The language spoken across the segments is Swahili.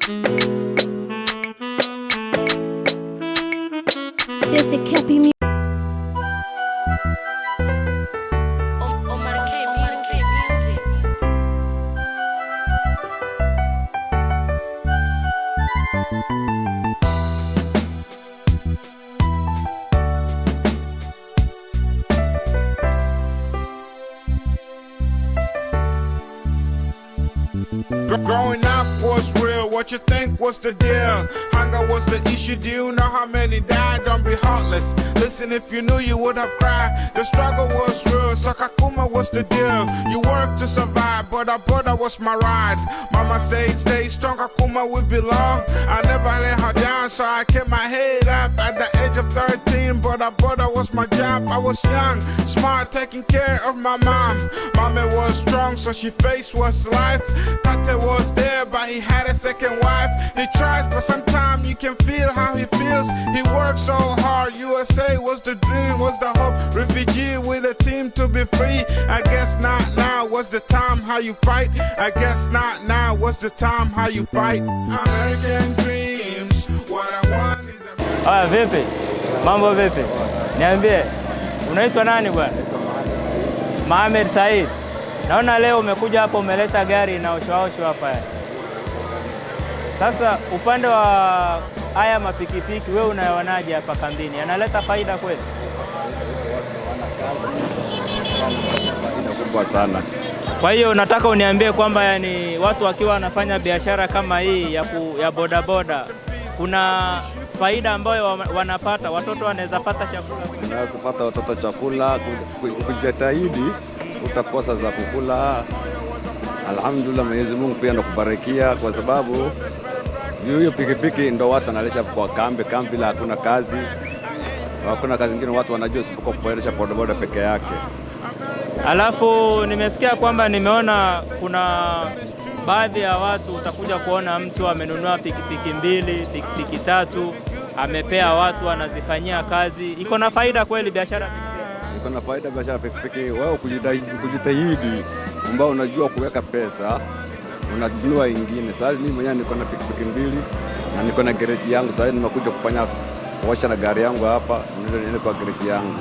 This is Kepi music. Growing up was real, what you think was the deal? Hunger was the issue, do you know how many died? Don't be heartless, listen, if you knew you would have cried. The struggle was real, so Kakuma was the deal. You worked to survive, but our brother was my ride. Mama said, stay strong, Kakuma will belong. I never let her down, so I kept my head up. At the age of 13, but our brother was my job. I was young, smart, taking care of my mom. Mama was strong, so she faced what's life. Tate was there, but he had a second wife. He tries, but sometimes you can feel how he feels. He worked so hard, USA was the dream, was the hope. Refugee with a team to be free. I guess not now was the time how you fight. I guess not now was the time how you fight. American dreams, what I want is a... Aya, vipi? Mambo vipi? Niambie, unaitwa nani bwana? Mohamed Said. Naona leo umekuja hapa umeleta gari na osho hapa. Sasa upande wa haya mapikipiki wewe unayonaje hapa kambini? Analeta faida kweli? Faida kubwa sana. Kwa hiyo nataka uniambie kwamba yani watu wakiwa wanafanya biashara kama hii ya bodaboda kuna faida ambayo wanapata, watoto wanaweza pata chakula. Unaweza pata watoto chakula, kujitahidi utakosa za kukula. Alhamdulillah, Mwenyezi Mungu pia anakubarikia kwa sababu hiyo pikipiki ndo watu wanalisha kwa kambi bila hakuna kazi. Hakuna kazi nyingine watu wanajua isipokuwa kuendesha bodaboda peke yake. Alafu nimesikia kwamba nimeona kuna baadhi ya watu utakuja kuona mtu amenunua pikipiki 2, pikipiki 3, amepea watu anazifanyia kazi. Iko na faida kweli biashara pikipiki? Iko na faida biashara pikipiki. Wewe kujitahidi ambao unajua kuweka pesa, unajua ingine. Sasa mimi mwenyewe niko na pikipiki 2 na niko na garage yangu. Sasa nimekuja kufanya kuosha na gari yangu hapa, ndio kwa garage yangu.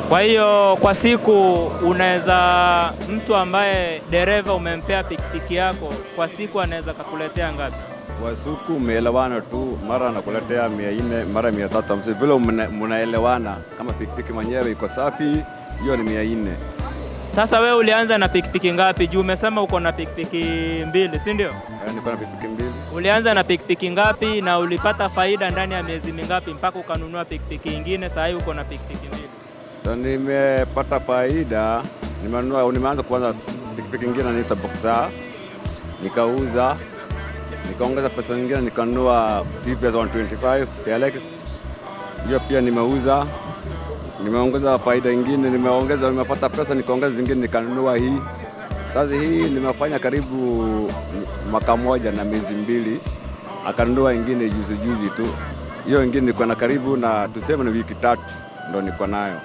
Kwa hiyo kwa siku unaweza, mtu ambaye dereva umempea pikipiki yako kwa siku anaweza kukuletea ngapi? Kwa siku umeelewana tu, mara anakuletea 400, mara 350. Vile mnaelewana, kama pikipiki mwenyewe iko safi, hiyo ni 400. Sasa wewe ulianza na pikipiki ngapi? Juu umesema uko na pikipiki 2, si ndio? Niko na pikipiki 2. Ulianza na pikipiki ngapi na ulipata faida ndani ya miezi mingapi mpaka ukanunua pikipiki nyingine? Sasa hivi uko na pikipiki 2. So nimepata faida, nimeanza kuanza pikipiki nyingine inaitwa Boxer, nikauza, nikaongeza pesa nyingine nikanunua TVS 125 TLX, hiyo pia nimeuza, nimeongeza faida nyingine, nimepata pesa nikaongeza zingine nikanunua hii. Sasa hii nimefanya karibu mwaka mmoja na miezi 2, akanunua nyingine juzi tu. Hiyo nyingine niko na karibu na tuseme ni wiki 3 ndo niko nayo.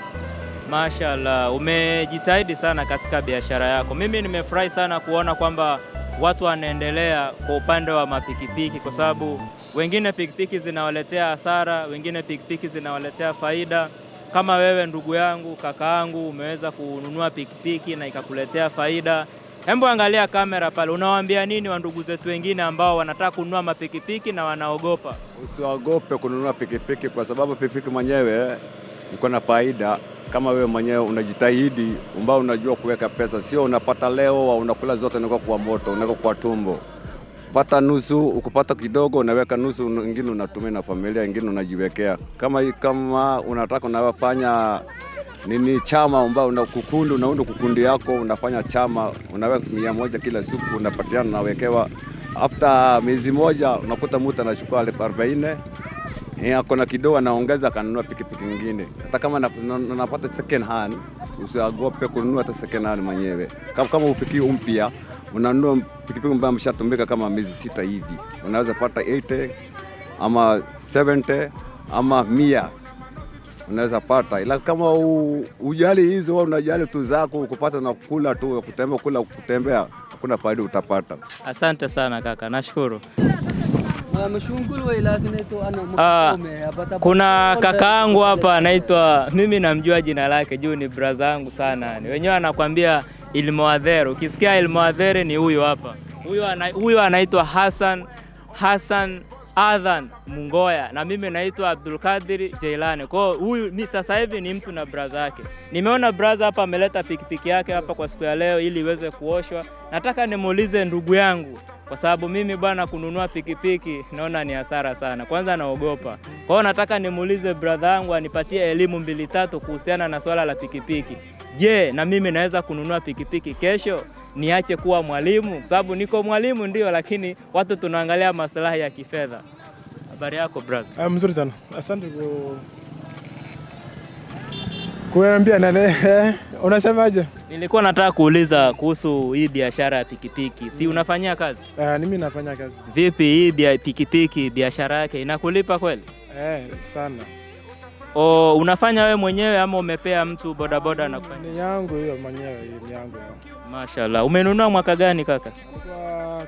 Mashallah, umejitahidi sana katika biashara yako. Mimi nimefurahi sana kuona kwamba watu wanaendelea kwa upande wa mapikipiki, kwa sababu wengine pikipiki zinawaletea hasara, wengine pikipiki zinawaletea faida. Kama wewe ndugu yangu, kaka yangu, umeweza kununua pikipiki na ikakuletea faida. Hebu angalia kamera pale, unawaambia nini wa ndugu zetu wengine ambao wanataka kununua mapikipiki na wanaogopa? Usiogope kununua pikipiki kwa sababu pikipiki mwenyewe iko na faida. Kama wewe mwenyewe unajitahidi, ambao unajua kuweka pesa, sio unapata leo unakula zote unaweka kwa moto, unaweka kwa tumbo. Pata nusu, ukipata kidogo unaweka nusu, nyingine unatumia na familia, nyingine unajiwekea. Kama unataka unafanya nini chama ambao unaunda kukundi yako, unafanya chama, unaweka 100 kila siku unapatiana na wekewa. After miezi moja unakuta mtu anachukua 40. Akona kidogo anaongeza kanunua pikipiki nyingine. Hata kama unapata second hand, usiogope kununua hata second hand mwenyewe. Kama ufikii mpya, unanunua pikipiki ambayo imeshatumika kama miezi 6 hivi. Unaweza pata 80 ama 70 ama 100. Unaweza pata. Ila kama ujali hizo, unajali tu zako, ukupata na kula tu, kutembea. hakuna faida utapata. Asante sana kaka, nashukuru. Kuna kakaangu hapa anaitwa, mimi namjua jina lake juu ni brother yangu sana. Wenyewe anakuambia Ilmoadhere. Ukisikia Ilmoadhere ni huyu hapa. Huyu anaitwa Hassan Adhan Mungoya na mimi naitwa Abdul Qadir Jailani. Kwa huyu ni sasa hivi ni mtu na brother yake. Nimeona brother hapa ameleta pikipiki yake hapa kwa siku ya leo ili iweze kuoshwa. Nataka nimuulize ndugu yangu kwa sababu mimi bwana kununua pikipiki naona ni hasara sana. Kwanza naogopa. Kwa hiyo nataka nimuulize brother yangu anipatie elimu 2-3 kuhusiana na swala la pikipiki. Je, na mimi naweza kununua pikipiki kesho? Niache kuwa mwalimu? Kwa sababu niko mwalimu ndio, lakini watu tunaangalia maslahi ya kifedha. Habari yako brother? Mzuri sana. Asante kuambia nani. Unasemaje? Nilikuwa nataka kuuliza kuhusu hii biashara ya pikipiki. Si unafanyia kazi? Mimi nafanya kazi. Vipi hii pikipiki biashara yake inakulipa kweli? Sana. Unafanya wewe mwenyewe ama umepea mtu bodaboda na kufanya? Ni yangu hiyo mwenyewe, ni yangu. Mashallah. Umenunua mwaka gani kaka? Kwa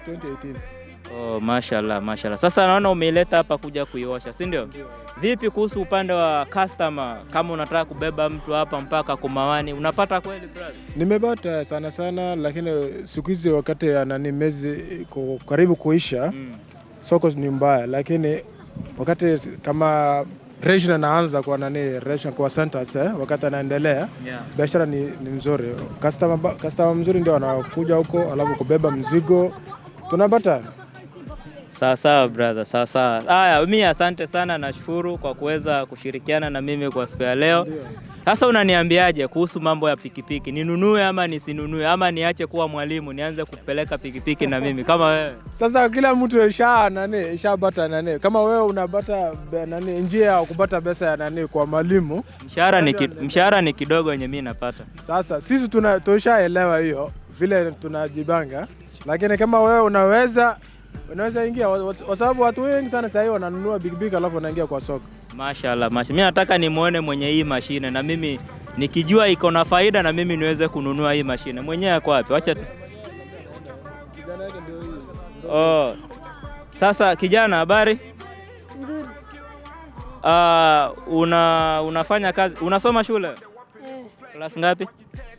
2018. Mashallah. Sasa naona umeileta hapa kuja kuiosha, si ndio? Vipi kuhusu upande wa customer? Kama unataka kubeba mtu hapa mpaka Kumawani, unapata kweli brother? Nimepata sana, lakini siku hizi wakati mezi karibu kuisha, soko ni mbaya, lakini wakati kama region anaanza kwa region kwa centers, wakati anaendelea, biashara ni nzuri. Customer mzuri ndio anakuja huko alafu kubeba mzigo. Tunapata. Sawa brother, sawa. Haya, mimi asante sana, nashukuru kwa kuweza kushirikiana na mimi kwa siku ya leo. Sasa unaniambiaje kuhusu mambo ya pikipiki? Ninunue ama nisinunue ama niache kuwa mwalimu nianze kupeleka pikipiki na mimi kama wewe? Sasa kila mtu ishabata kama wewe unabata njia ya kupata pesa ya kwa mwalimu. Mshahara ni kidogo yenye mimi napata. Sasa sisi tushaelewa hiyo vile tunajibanga, lakini kama wewe unaweza ingia kwa sababu watu wengi sana sasa hivi wananunua pikipiki alafu wanaingia kwa soko. Mashallah. Mimi nataka nimuone mwenye hii mashine na mimi nikijua iko na faida na mimi niweze kununua hii mashine. Mwenyewe yako wapi? Acha kijana yake ndio hiyo. Sasa kijana, habari? Nzuri. Unafanya kazi, unasoma shule? Class ngapi?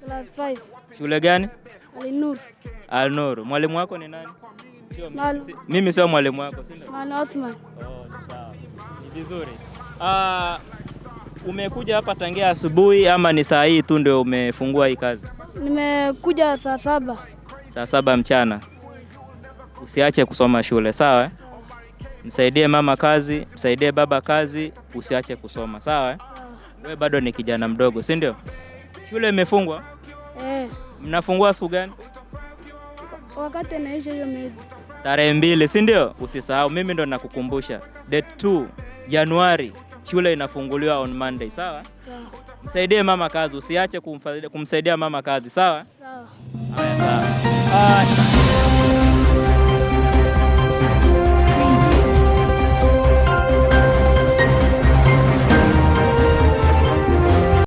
Class 5. Shule gani? Al-Nur. Mwalimu wako ni nani? Mimi sio mwalimu wako, si ndio? Osman. Sawa. Ni vizuri. Umekuja hapa tangia asubuhi ama ni saa hii tu ndio umefungua hii kazi? Nimekuja saa 7. Saa 7 mchana. Usiache kusoma shule, sawa? Msaidie mama kazi, msaidie baba kazi, usiache kusoma, sawa? Wewe bado ni kijana mdogo, si ndio? Shule imefungwa? Mnafungua siku gani? Wakati naisha hiyo mwezi. Tarehe 2, si ndio? Usisahau, mimi ndo nakukumbusha. Date 2 Januari shule inafunguliwa on Monday, sawa? Msaidie mama kazi, usiache kumsaidia mama kazi, sawa? Sawa. Haya, sawa.